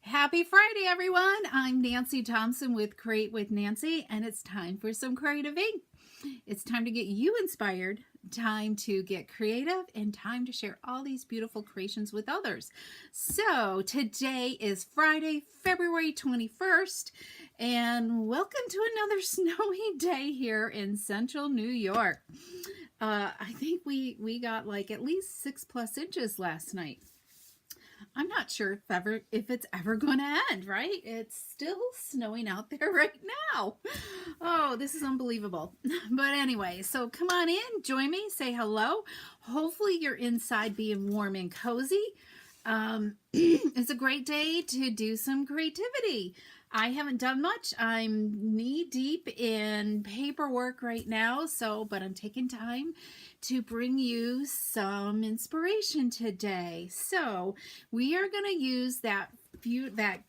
Happy Friday, everyone. I'm Nancy Thompson with Create with Nancy, and it's time for some creative ink. It's time to get you inspired, time to get creative, and time to share all these beautiful creations with others. So today is Friday, February 21st, and welcome to another snowy day here in central New York. I think we got like at least 6+ inches last night. I'm not sure if it's ever going to end, right? It's still snowing out there right now. Oh, this is unbelievable. But anyway, so come on in, join me, say hello. Hopefully you're inside being warm and cozy. It's a great day to do some creativity. I haven't done much. I'm knee deep in paperwork right now, but I'm taking time to bring you some inspiration today. So we are going to use that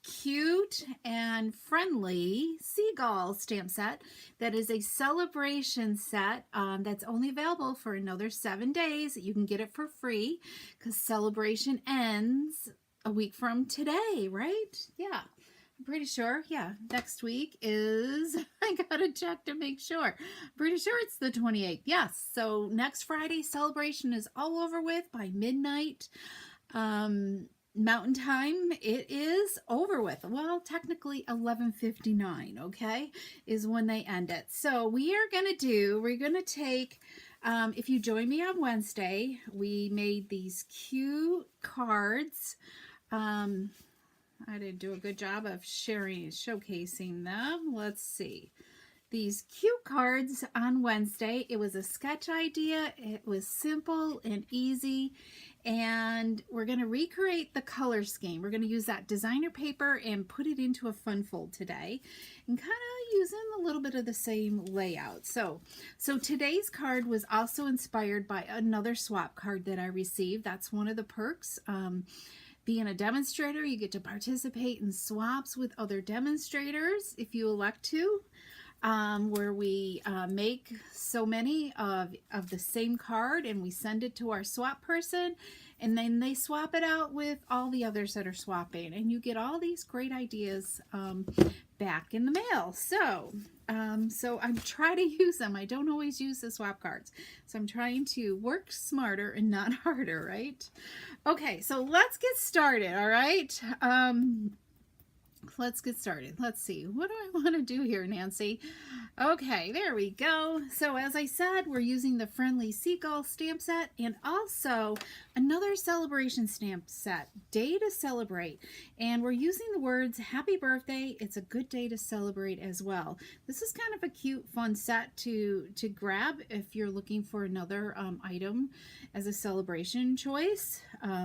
cute and friendly seagull stamp set. That is a celebration set that's only available for another 7 days. You can get it for free because celebration ends a week from today, right? Yeah. I'm pretty sure, yeah, next week is, I gotta check to make sure. I'm pretty sure it's the 28th. Yes, so next Friday, celebration is all over with by midnight. Mountain time, it is over with. Well, technically 11:59, okay, is when they end it. So we're gonna take, if you join me on Wednesday, we made these cute cards. I didn't do a good job of showcasing them. Let's see. These cute cards on Wednesday. It was a sketch idea. It was simple and easy. And we're going to recreate the color scheme. We're going to use that designer paper and put it into a fun fold today. And kind of using a little bit of the same layout. So today's card was also inspired by another swap card that I received. That's one of the perks. Being a demonstrator, you get to participate in swaps with other demonstrators if you elect to, where we make so many of the same card and we send it to our swap person, and then they swap it out with all the others that are swapping, and you get all these great ideas back in the mail. So I'm trying to use them. I don't always use the swap cards. So I'm trying to work smarter and not harder, right? Okay, so let's get started, all right? Let's get started. Let's see. What do I want to do here, Nancy? Okay, there we go. So as I said, we're using the Friendly Seagulls stamp set and also another celebration stamp set, Day to Celebrate. And we're using the words Happy Birthday. It's a good day to celebrate as well. This is kind of a cute, fun set to grab if you're looking for another item as a celebration choice.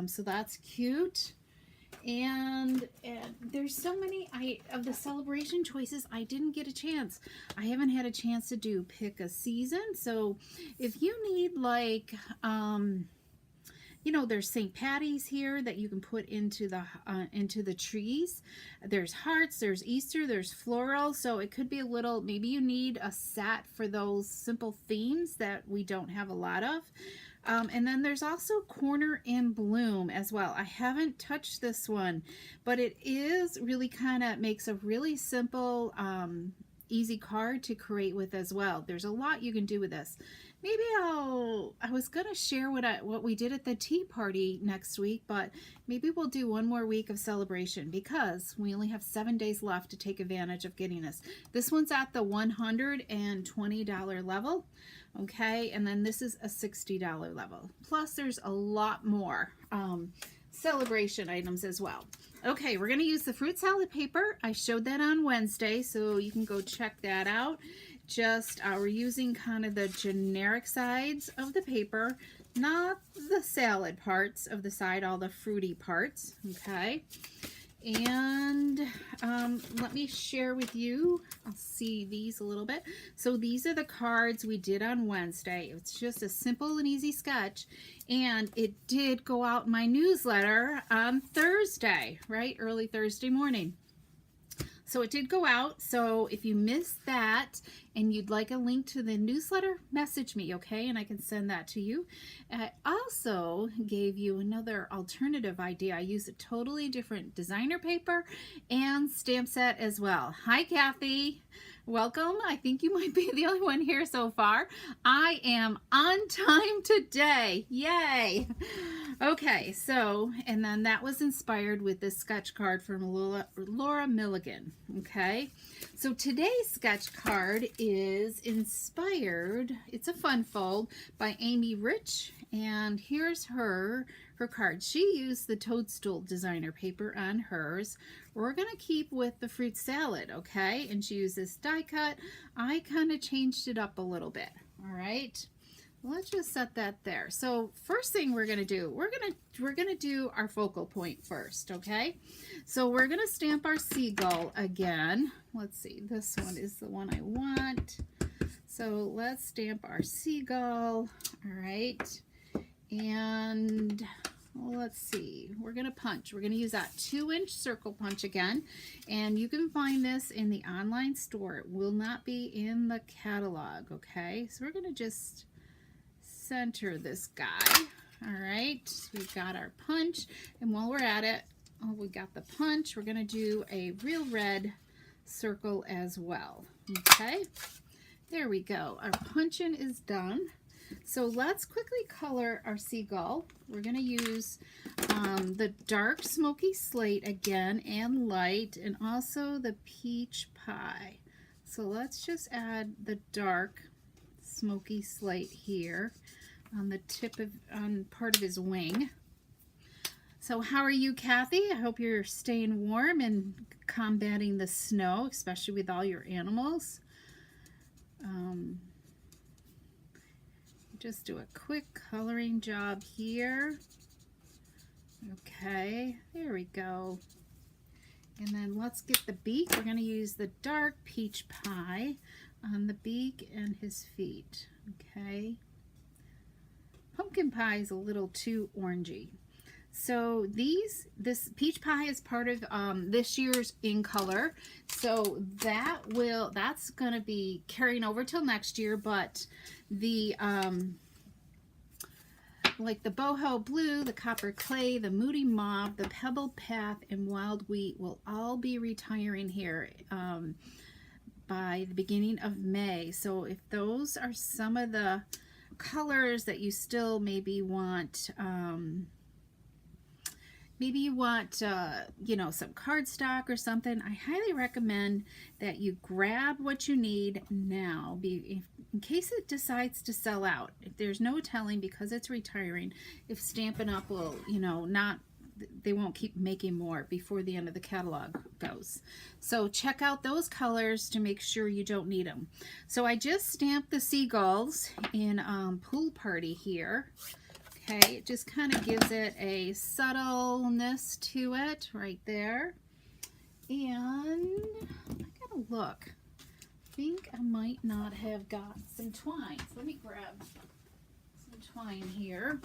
So that's cute. And there's so many of the celebration choices I didn't get a chance. I haven't had a chance to do pick a season. So if you need like there's St. Patty's here that you can put into the trees. There's hearts, there's Easter, there's floral. So it could be a little, maybe you need a set for those simple themes that we don't have a lot of. And then there's also Corner in Bloom as well. I haven't touched this one, but it is really kind of makes a really simple, easy card to create with as well. There's a lot you can do with this. Maybe I was going to share what we did at the tea party next week, but maybe we'll do one more week of celebration because we only have 7 days left to take advantage of getting this. This one's at the $120 level. Okay, and then this is a $60 level. Plus there's a lot more celebration items as well. Okay, we're going to use the fruit salad paper. I showed that on Wednesday, so you can go check that out. Just we're using kind of the generic sides of the paper, not the salad parts of the side, all the fruity parts. Okay, and let me share with you. I'll see these a little bit. So these are the cards we did on Wednesday. It's just a simple and easy sketch, and it did go out in my newsletter on Thursday, right? Early Thursday morning. So it did go out. So if you missed that and you'd like a link to the newsletter, message me, okay? And I can send that to you. I also gave you another alternative idea. I use a totally different designer paper and stamp set as well. Hi, Kathy. Welcome. I think you might be the only one here so far. I am on time today. Yay. Okay, so, and then that was inspired with this sketch card from Laura Milligan. Okay, so today's sketch card is inspired, it's a fun fold by Amy Rich, and here's her card. She used the toadstool designer paper on hers. We're gonna keep with the fruit salad, okay? And she used this die cut. I kind of changed it up a little bit. All right, let's just set that there. So first thing we're gonna do, we're gonna do our focal point first, okay? So we're gonna stamp our seagull again. Let's see, this one is the one I want. So let's stamp our seagull. All right, and let's see, we're gonna punch. We're gonna use that 2-inch circle punch again, and you can find this in the online store. It will not be in the catalog, okay? So we're gonna just center this guy. All right, we've got our punch, and while we're at it, oh, we got the punch, we're gonna do a real red circle as well. Okay, there we go. Our punching is done. So let's quickly color our seagull. We're going to use the dark smoky slate again, and light, and also the peach pie. So let's just add the dark smoky slate here on the tip of, on part of his wing. So how are you, Kathy? I hope you're staying warm and combating the snow, especially with all your animals. Just do a quick coloring job here. Okay, there we go. And then let's get the beak. We're going to use the dark peach pie on the beak and his feet. Okay. Pumpkin pie is a little too orangey. So this peach pie is part of this year's In Color. So that's going to be carrying over till next year, but the like the boho blue, the copper clay, the moody mauve, the pebble path, and wild wheat will all be retiring here by the beginning of May. So if those are some of the colors that you still maybe want, maybe you want, you know, some cardstock or something, I highly recommend that you grab what you need now, in case it decides to sell out. If there's no telling, because it's retiring, if Stampin' Up will, you know, they won't keep making more before the end of the catalog goes. So check out those colors to make sure you don't need them. So I just stamped the seagulls in Pool Party here. Okay, it just kind of gives it a subtleness to it right there. And I gotta look. I think I might not have got some twine. So let me grab some twine here.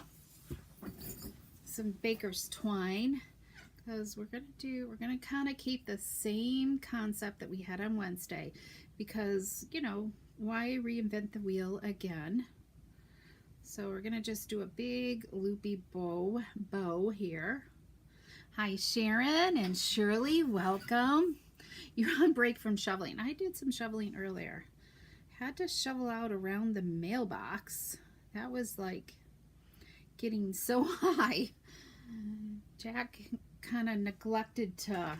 Some baker's twine, because we're gonna kind of keep the same concept that we had on Wednesday, because, you know, why reinvent the wheel again? So we're gonna just do a big loopy bow here. Hi Sharon and Shirley, welcome. You're on break from shoveling. I did some shoveling earlier. Had to shovel out around the mailbox. That was like getting so high. Jack kind of neglected to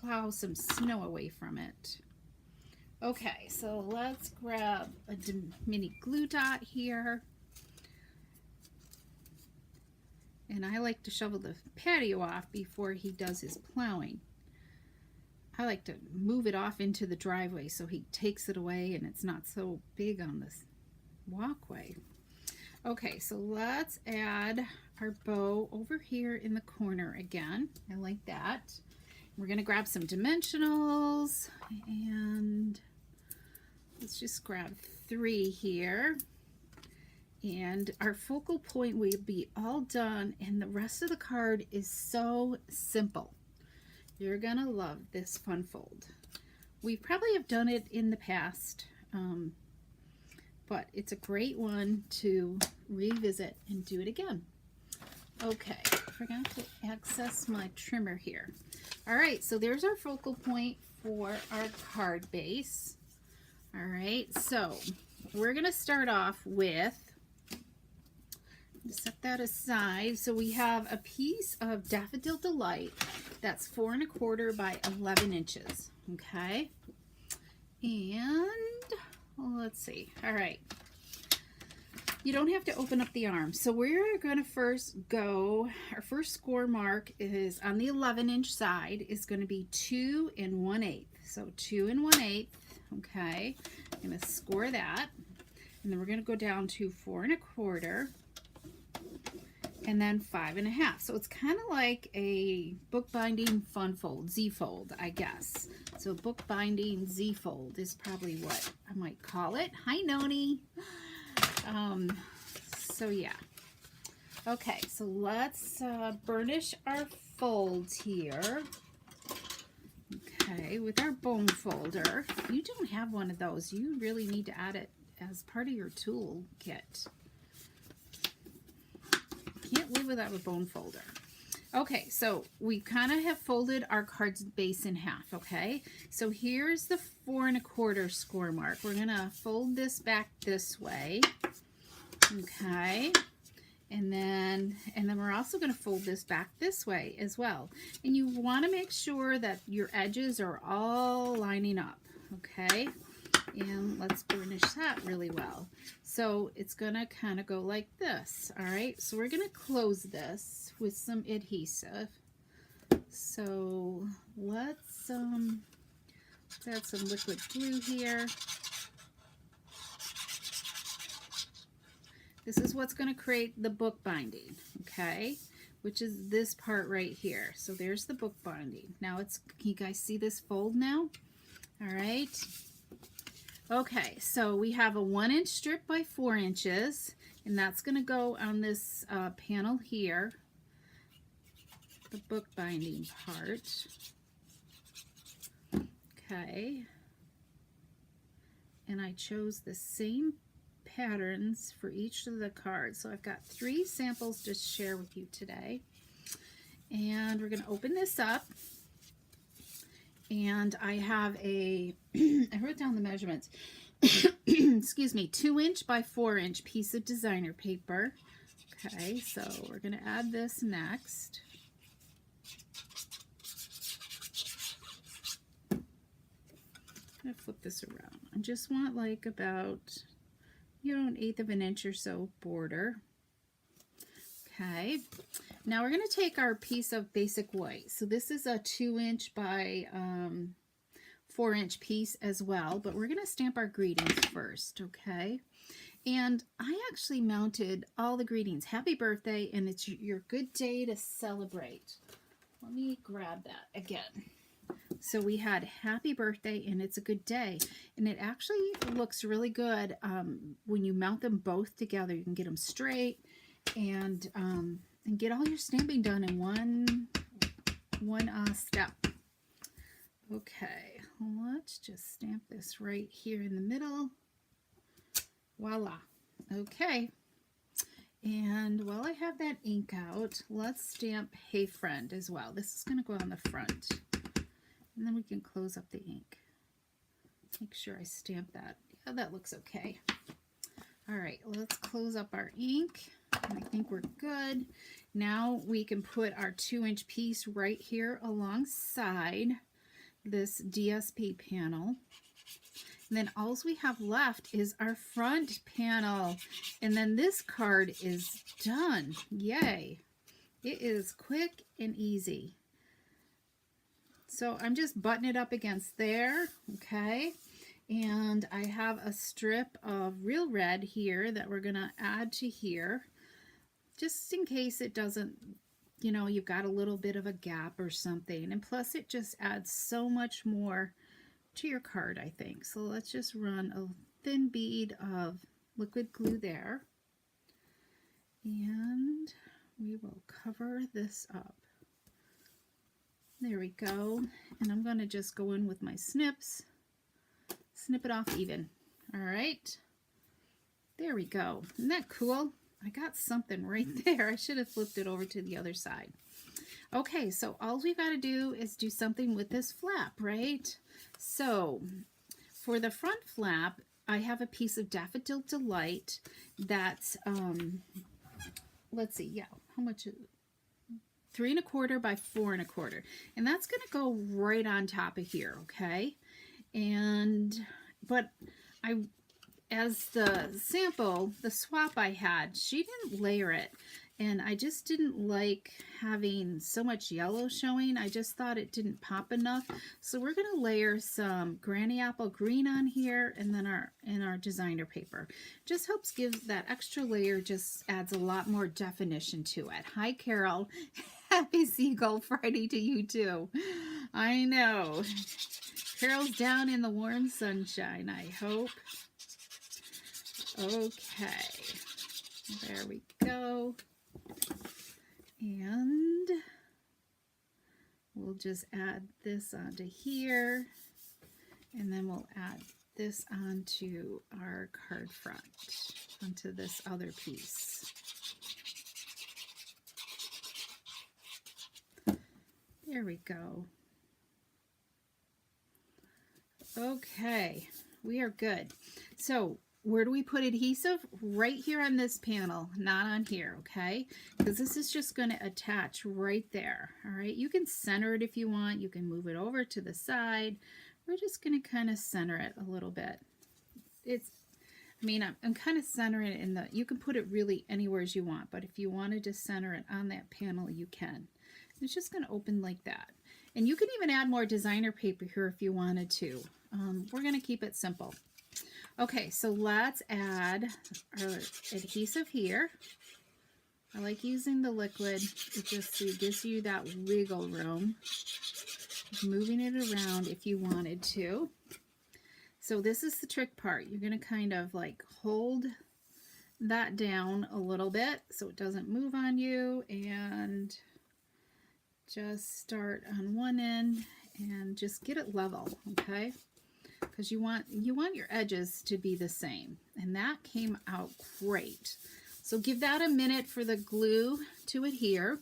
plow some snow away from it. Okay, so let's grab a mini glue dot here. And I like to shovel the patio off before he does his plowing. I like to move it off into the driveway so he takes it away and it's not so big on this walkway. Okay, so let's add our bow over here in the corner again. I like that. We're going to grab some dimensionals, and let's just grab 3 here. And our focal point will be all done, and the rest of the card is so simple. You're gonna love this fun fold. We probably have done it in the past, but it's a great one to revisit and do it again. Okay, forgot to access my trimmer here. All right, so there's our focal point for our card base. All right, so we're gonna start off with, set that aside. So we have a piece of Daffodil Delight that's 4 1/4 by 11 inches. Okay, and let's see. All right, you don't have to open up the arm. So we're going to first go, our first score mark is on the 11-inch side is going to be 2 1/8. So 2 1/8. Okay, I'm going to score that, and then we're going to go down to 4 1/4. And then 5 1/2. So it's kind of like a bookbinding fun fold, Z-fold, I guess. So bookbinding Z-fold is probably what I might call it. Hi, Noni. So yeah. Okay, so let's burnish our folds here. Okay, with our bone folder. If you don't have one of those, you really need to add it as part of your tool kit. Can't live without a bone folder. Okay, so we kind of have folded our card's base in half. Okay, so here's the 4 1/4 score mark. We're gonna fold this back this way. Okay, and then we're also gonna fold this back this way as well. And you want to make sure that your edges are all lining up. Okay, and let's burnish that really well. So it's gonna kind of go like this. All right, so we're gonna close this with some adhesive. So let's add some liquid glue here. This is what's gonna create the book binding, okay? Which is this part right here. So there's the book binding. Now it's, can you guys see this fold now? All right. Okay, so we have a 1-inch strip by 4 inches, and that's going to go on this panel here, the bookbinding part. Okay, and I chose the same patterns for each of the cards. So I've got 3 samples to share with you today, and we're going to open this up. And I have a, I wrote down the measurements, excuse me, 2-inch by 4-inch piece of designer paper. Okay, so we're going to add this next. I'm going to flip this around. I just want like about, you know, 1/8 of an inch or so border. Okay, now we're going to take our piece of basic white. So this is a 2-inch by 4-inch piece as well, but we're going to stamp our greetings first, okay? And I actually mounted all the greetings. Happy birthday, and it's your good day to celebrate. Let me grab that again. So we had happy birthday, and it's a good day. And it actually looks really good when you mount them both together. You can get them straight and get all your stamping done in one step. Okay, let's just stamp this right here in the middle. Voila. Okay, and while I have that ink out, let's stamp Hey Friend as well. This is going to go on the front, and then we can close up the ink. Make sure I stamp that. Yeah, that looks okay. All right, let's close up our ink. I think we're good. Now we can put our 2-inch piece right here alongside this DSP panel. And then all we have left is our front panel. And then this card is done. Yay. It is quick and easy. So I'm just buttoning it up against there, okay? And I have a strip of real red here that we're going to add to here, just in case it doesn't, you know, you've got a little bit of a gap or something. And plus it just adds so much more to your card, I think. So let's just run a thin bead of liquid glue there. And we will cover this up. There we go. And I'm going to just go in with my snips, snip it off even. All right. There we go. Isn't that cool? I got something right there. I should have flipped it over to the other side. Okay, so all we've got to do is do something with this flap, right? So for the front flap, I have a piece of Daffodil Delight that's, let's see, yeah, how much is it? 3 1/4 by 4 1/4, and that's going to go right on top of here, okay? But as the sample, the swap I had, she didn't layer it, and I just didn't like having so much yellow showing. I just thought it didn't pop enough, so we're going to layer some Granny Apple Green on here, and then our designer paper. Just helps give that extra layer, just adds a lot more definition to it. Hi, Carol. Happy Seagull Friday to you too. I know. Carol's down in the warm sunshine, I hope. Okay. There we go. And we'll just add this onto here. And then we'll add this onto our card front, onto this other piece. There we go. Okay, we are good. So where do we put adhesive? Right here on this panel, not on here, okay? Because this is just going to attach right there, all right? You can center it if you want. You can move it over to the side. We're just going to kind of center it a little bit. I'm kind of centering it in the, you can put it really anywhere as you want, but if you wanted to center it on that panel, you can. It's just going to open like that. And you can even add more designer paper here if you wanted to. We're going to keep it simple. Okay, so let's add our adhesive here. I like using the liquid. It just gives you that wiggle room. Moving it around if you wanted to. So this is the trick part. You're going to kind of like hold that down a little bit so it doesn't move on you, and just start on one end and just get it level, okay? Because you want your edges to be the same, and that came out great. So give that a minute for the glue to adhere,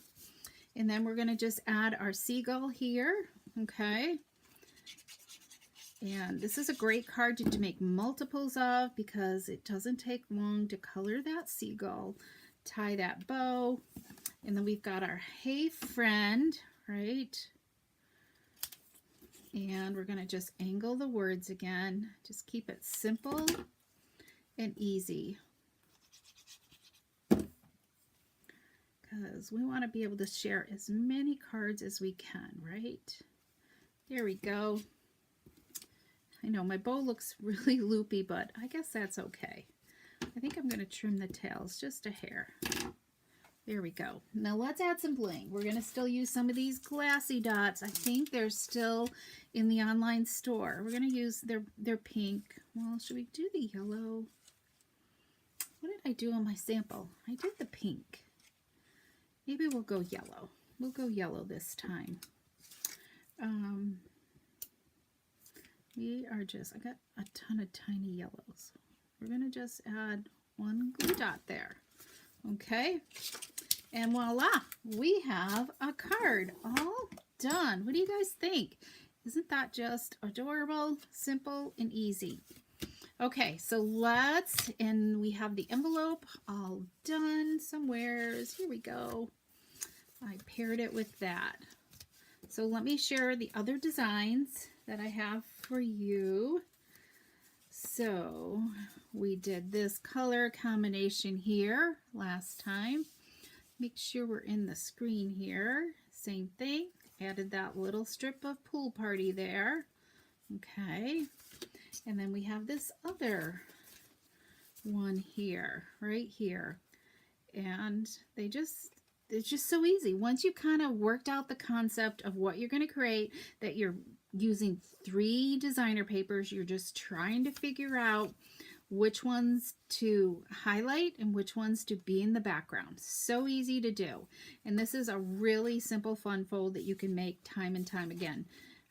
and then we're going to just add our seagull here, okay? And this is a great card to make multiples of because it doesn't take long to color that seagull, tie that bow, and then we've got our Hey Friend, right? And we're going to just angle the words again. Just keep it simple and easy, because we want to be able to share as many cards as we can, right? There we go. I know my bow looks really loopy, but I guess that's okay. I think I'm going to trim the tails just a hair. There we go. Now let's add some bling. We're going to still use some of these glassy dots. I think they're still in the online store. We're going to use their pink. Well, should we do the yellow? What did I do on my sample? I did the pink. Maybe we'll go yellow. We'll go yellow this time. I got a ton of tiny yellows. We're going to just add one glue dot there. Okay, and voila, we have a card all done. What do you guys think? Isn't that just adorable, simple, and easy? Okay, so and we have the envelope all done somewheres. Here we go. I paired it with that. So let me share the other designs that I have for you. So we did this color combination here last time. Make sure we're in the screen here. Same thing. Added that little strip of pool party there. Okay. And then we have this other one here, right here. And it's just so easy. Once you kind of worked out the concept of what you're going to create, that you're using 3 designer papers, you're just trying to figure out which ones to highlight and which ones to be in the background. So easy to do. And this is a really simple fun fold that you can make time and time again.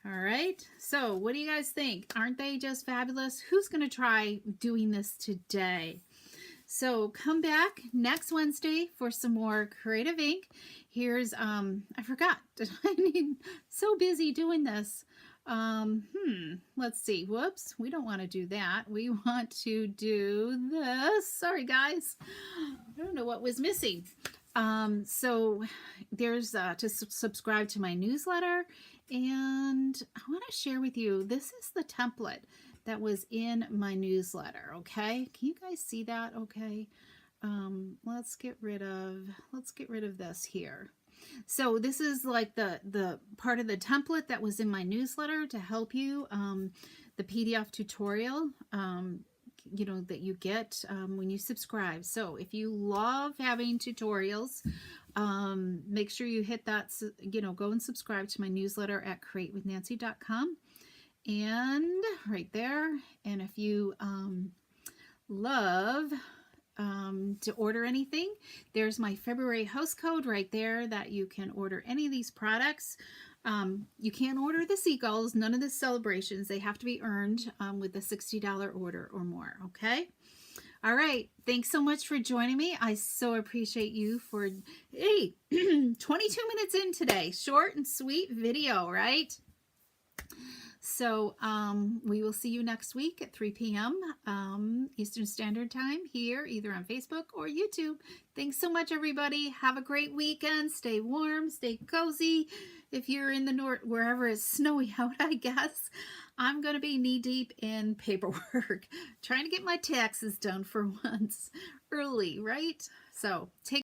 All right, so what do you guys think? Aren't they just fabulous? Who's going to try doing this today? So come back next Wednesday for some more creative ink. Here's, I forgot. I mean, so busy doing this. Let's see. Whoops, we don't want to do that. We want to do this. Sorry, guys. I don't know what was missing. So there's to subscribe to my newsletter, and I want to share with you, this is the template that was in my newsletter. Okay, can you guys see that? Okay, let's get rid of this here. So this is like the part of the template that was in my newsletter to help you, the PDF tutorial, you know, that you get when you subscribe. So if you love having tutorials, make sure you hit that, you know, go and subscribe to my newsletter at createwithnancy.com, and right there. And if you love to order anything, there's my February host code right there that you can order any of these products. You can't order the Seagulls, none of the Sale-A-Brations. They have to be earned with a $60 order or more, okay? All right, thanks so much for joining me. I so appreciate you for, hey, 22 minutes in today. Short and sweet video, right? So we will see you next week at 3 p.m. Eastern Standard Time here, either on Facebook or YouTube. Thanks so much, everybody. Have a great weekend. Stay warm, stay cozy. If you're in the north, wherever it's snowy out, I guess, I'm going to be knee-deep in paperwork, trying to get my taxes done for once early, right? So take